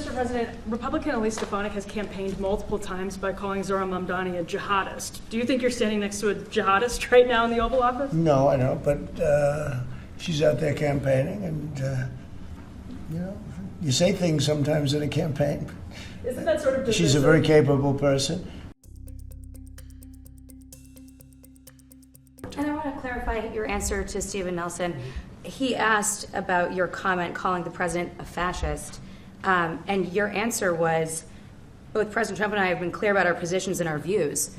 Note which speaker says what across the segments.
Speaker 1: Mr. President, Republican Elise Stefanik has campaigned multiple times by calling Zohran Mamdani a jihadist. Do you think you're standing next to a jihadist right now in the Oval Office?
Speaker 2: No, I don't, but she's out there campaigning, and, you know, you say things sometimes in a campaign.
Speaker 1: Isn't that sort of divisive?
Speaker 2: She's a very capable person.
Speaker 3: And I want to clarify your answer to Stephen Nelson. He asked about your comment calling the president a fascist, and your answer was, both President Trump and I have been clear about our positions and our views.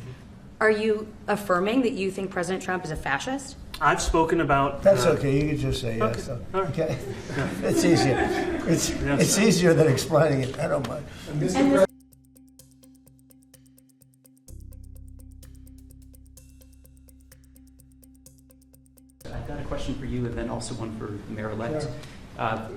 Speaker 3: Are you affirming that you think President Trump is a fascist?
Speaker 4: I've spoken about...
Speaker 2: That's okay, you can just say yes.
Speaker 4: Okay. All right.
Speaker 2: Okay. It's easier. It's easier than explaining it. I don't mind.
Speaker 5: I've got a question for you and then also one for the mayor-elect.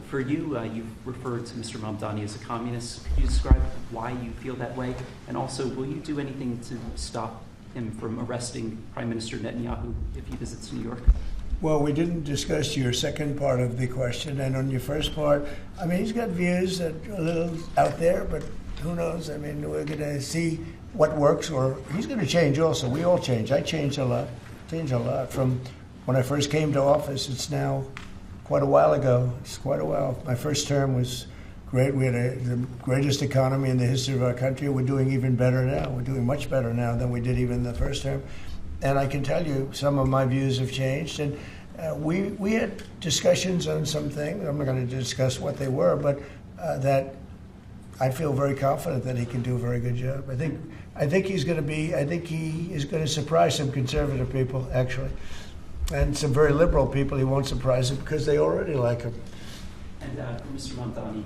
Speaker 5: For you, you've referred to Mr. Mamdani as a communist. Could you describe why you feel that way? And also, will you do anything to stop him from arresting Prime Minister Netanyahu if he visits New York?
Speaker 2: Well, we didn't discuss your second part of the question, and on your first part, I mean, he's got views that are a little out there, but who knows? I mean, we're going to see what works, or he's going to change also. We all change. I changed a lot. From when I first came to office. It's now quite a while ago. It's quite a while. My first term was great. We had the greatest economy in the history of our country. We're doing even better now. We're doing much better now than we did even the first term. And I can tell you some of my views have changed. And we had discussions on some things. I'm not going to discuss what they were, but that I feel very confident that he can do a very good job. I think he's going to be. I think he is going to surprise some conservative people, actually, and some very liberal people. He won't surprise them because they already like him.
Speaker 5: And for Mr. Mamdani,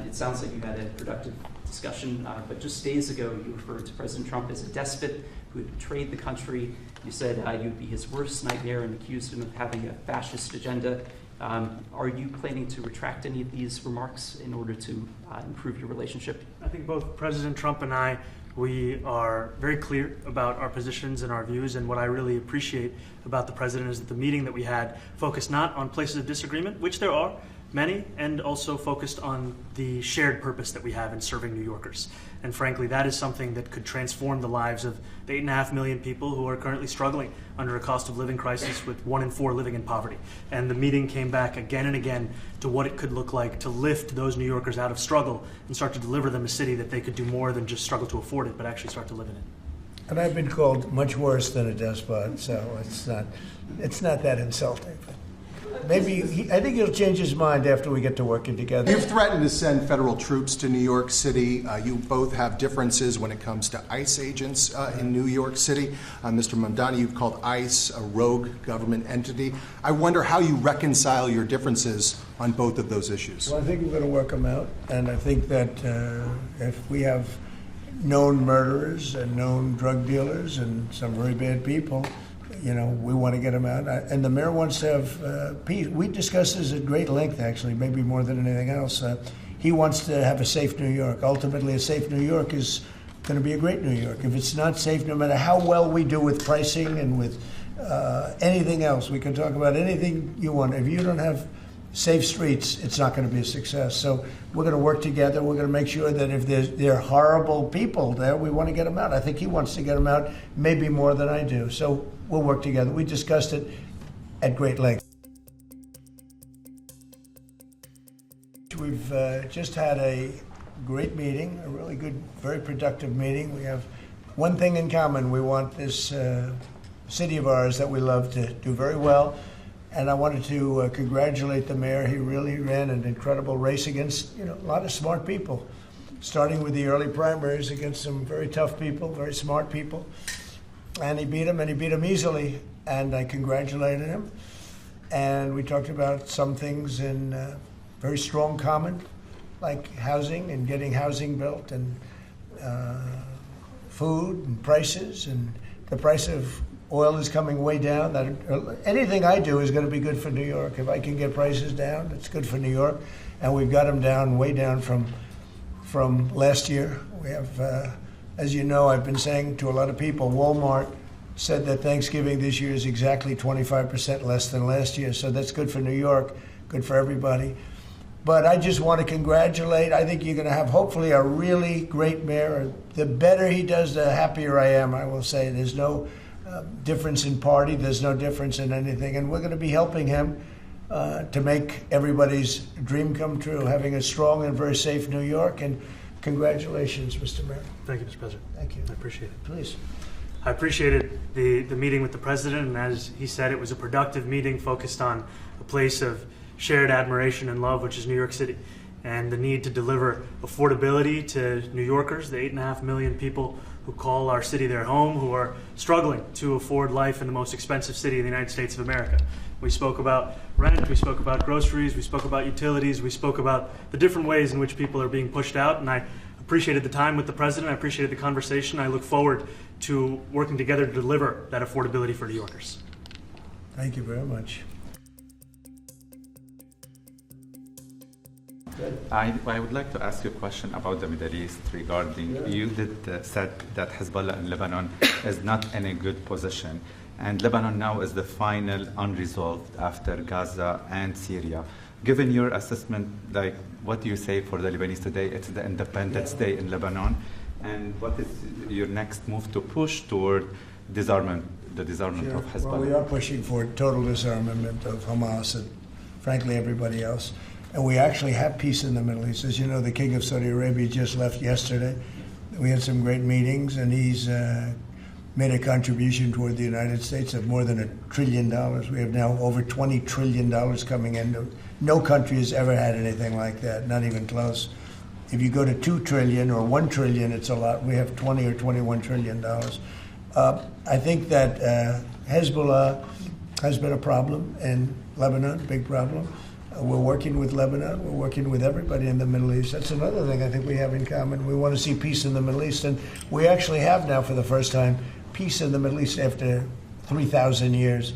Speaker 5: it sounds like you had a productive discussion, but just days ago you referred to President Trump as a despot who had betrayed the country. You said you'd be his worst nightmare and accused him of having a fascist agenda. Are you planning to retract any of these remarks in order to improve your relationship?
Speaker 4: I think both President Trump and I, we are very clear about our positions and our views, and what I really appreciate about the president is that the meeting that we had focused not on places of disagreement, which there are many, and also focused on the shared purpose that we have in serving New Yorkers. And frankly, that is something that could transform the lives of the 8.5 million people who are currently struggling under a cost of living crisis, with 1 in 4 living in poverty. And the meeting came back again and again to what it could look like to lift those New Yorkers out of struggle and start to deliver them a city that they could do more than just struggle to afford it, but actually start to live in it.
Speaker 2: And I've been called much worse than a despot, so it's not that insulting. But maybe I think he'll change his mind after we get to working together.
Speaker 6: You've threatened to send federal troops to New York City. You both have differences when it comes to ICE agents in New York City. Mr. Mamdani, you've called ICE a rogue government entity. I wonder how you reconcile your differences on both of those issues.
Speaker 2: Well, I think we're going to work them out, and I think that if we have known murderers and known drug dealers and some very bad people, you know, we want to get them out. And the mayor wants to have peace. We discussed this at great length, actually, maybe more than anything else. He wants to have a safe New York. Ultimately, a safe New York is going to be a great New York. If it's not safe, no matter how well we do with pricing and with anything else, we can talk about anything you want. If you don't have safe streets, it's not going to be a success. So we're going to work together. We're going to make sure that if there are horrible people there, we want to get them out. I think he wants to get them out maybe more than I do. So we'll work together. We discussed it at great length. We've just had a great meeting, a really good, very productive meeting. We have one thing in common. We want this city of ours that we love to do very well. And I wanted to congratulate the mayor. He really ran an incredible race against, a lot of smart people, starting with the early primaries against some very tough people, very smart people. And he beat them easily. And I congratulated him. And we talked about some things in very strong common, like housing and getting housing built, and food and prices, and the price of oil is coming way down. Anything I do is going to be good for New York. If I can get prices down, it's good for New York. And we've got them down, way down from last year. We have, as you know, I've been saying to a lot of people, Walmart said that Thanksgiving this year is exactly 25% less than last year. So that's good for New York, good for everybody. But I just want to congratulate. I think you're going to have hopefully a really great mayor. The better he does, the happier I am, I will say. There's no difference in party. There's no difference in anything. And we're going to be helping him to make everybody's dream come true, having a strong and very safe New York. And congratulations, Mr. Mayor.
Speaker 4: Thank you, Mr. President.
Speaker 2: Thank you.
Speaker 4: I appreciate it.
Speaker 2: Please.
Speaker 4: I appreciated the meeting with the president, and as he said, it was a productive meeting focused on a place of shared admiration and love, which is New York City, and the need to deliver affordability to New Yorkers, the 8.5 million people who call our city their home, who are struggling to afford life in the most expensive city in the United States of America. We spoke about rent, we spoke about groceries, we spoke about utilities, we spoke about the different ways in which people are being pushed out, and I appreciated the time with the president, I appreciated the conversation. I look forward to working together to deliver that affordability for New Yorkers.
Speaker 2: Thank you very much.
Speaker 7: I would like to ask you a question about the Middle East regarding, you did said that Hezbollah in Lebanon is not in a good position. And Lebanon now is the final unresolved after Gaza and Syria. Given your assessment, like, what do you say for the Lebanese today? It's the Independence Day in Lebanon. And what is your next move to push toward disarmament, the disarmament of Hezbollah?
Speaker 2: Well, we are pushing for total disarmament of Hamas and, frankly, everybody else. And we actually have peace in the Middle East. As you know, the King of Saudi Arabia just left yesterday. We had some great meetings, and he's made a contribution toward the United States of more than $1 trillion. We have now over $20 trillion coming in. No country has ever had anything like that, not even close. If you go to 2 trillion or 1 trillion, it's a lot. We have 20 or $21 trillion. I think that Hezbollah has been a problem in Lebanon, big problem. We're working with Lebanon. We're working with everybody in the Middle East. That's another thing I think we have in common. We want to see peace in the Middle East. And we actually have now, for the first time, peace in the Middle East after 3,000 years.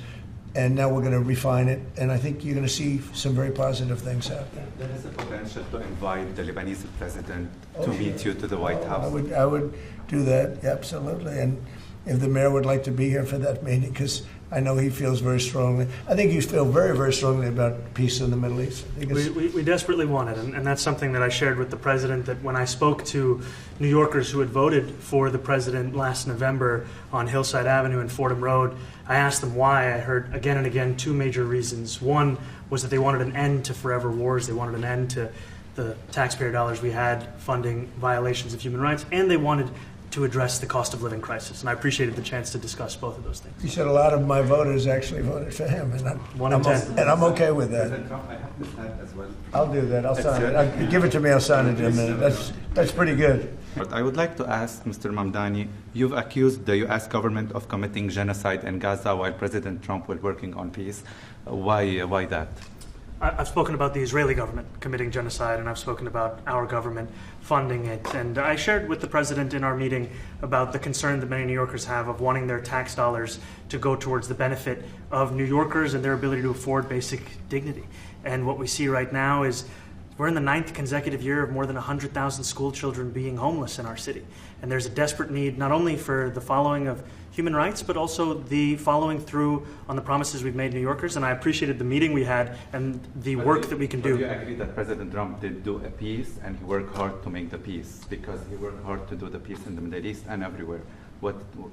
Speaker 2: And now we're going to refine it. And I think you're going to see some very positive things happen.
Speaker 7: There is a potential to invite the Lebanese president to meet you to the White House.
Speaker 2: I would do that, absolutely. And if the mayor would like to be here for that meeting, because I know he feels very strongly. I think you feel very, very strongly about peace in the Middle East. I think
Speaker 4: we desperately want it, and that's something that I shared with the president, that when I spoke to New Yorkers who had voted for the president last November on Hillside Avenue and Fordham Road, I asked them why. I heard again and again two major reasons. One was that they wanted an end to forever wars. They wanted an end to the taxpayer dollars we had funding violations of human rights, and they wanted to address the cost of living crisis. And I appreciated the chance to discuss both of those things.
Speaker 2: You said a lot of my voters actually voted for him, and I'm okay with that.
Speaker 7: President Trump, I have this hat as well.
Speaker 2: I'll do that. I'll sign it. Give it to me. I'll sign it in a minute. That's pretty good.
Speaker 7: But I would like to ask Mr. Mamdani, you've accused the U.S. government of committing genocide in Gaza while President Trump was working on peace. Why that?
Speaker 4: I've spoken about the Israeli government committing genocide, and I've spoken about our government funding it. And I shared with the president in our meeting about the concern that many New Yorkers have of wanting their tax dollars to go towards the benefit of New Yorkers and their ability to afford basic dignity. And what we see right now is we're in the 9th consecutive year of more than 100,000 school children being homeless in our city. And there's a desperate need not only for the following of human rights, but also the following through on the promises we've made New Yorkers. And I appreciated the meeting we had and the work that we can do.
Speaker 7: Do you agree that President Trump did do a peace and he worked hard to make the peace? Because he worked hard to do the peace in the Middle East and everywhere.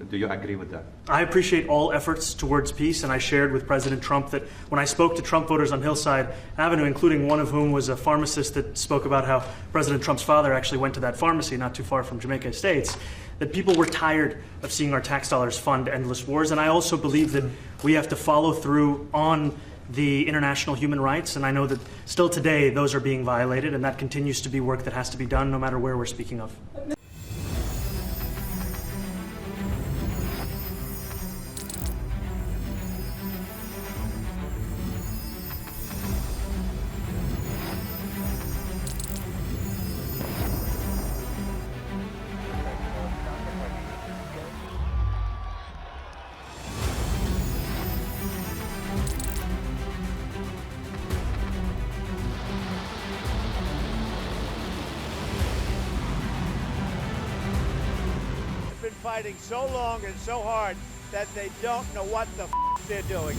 Speaker 7: Do you agree with that?
Speaker 4: I appreciate all efforts towards peace, and I shared with President Trump that when I spoke to Trump voters on Hillside Avenue, including one of whom was a pharmacist that spoke about how President Trump's father actually went to that pharmacy not too far from Jamaica Estates, that people were tired of seeing our tax dollars fund endless wars. And I also believe that we have to follow through on the international human rights, and I know that still today those are being violated, and that continues to be work that has to be done no matter where we're speaking of.
Speaker 8: Fighting so long and so hard that they don't know what the they're doing.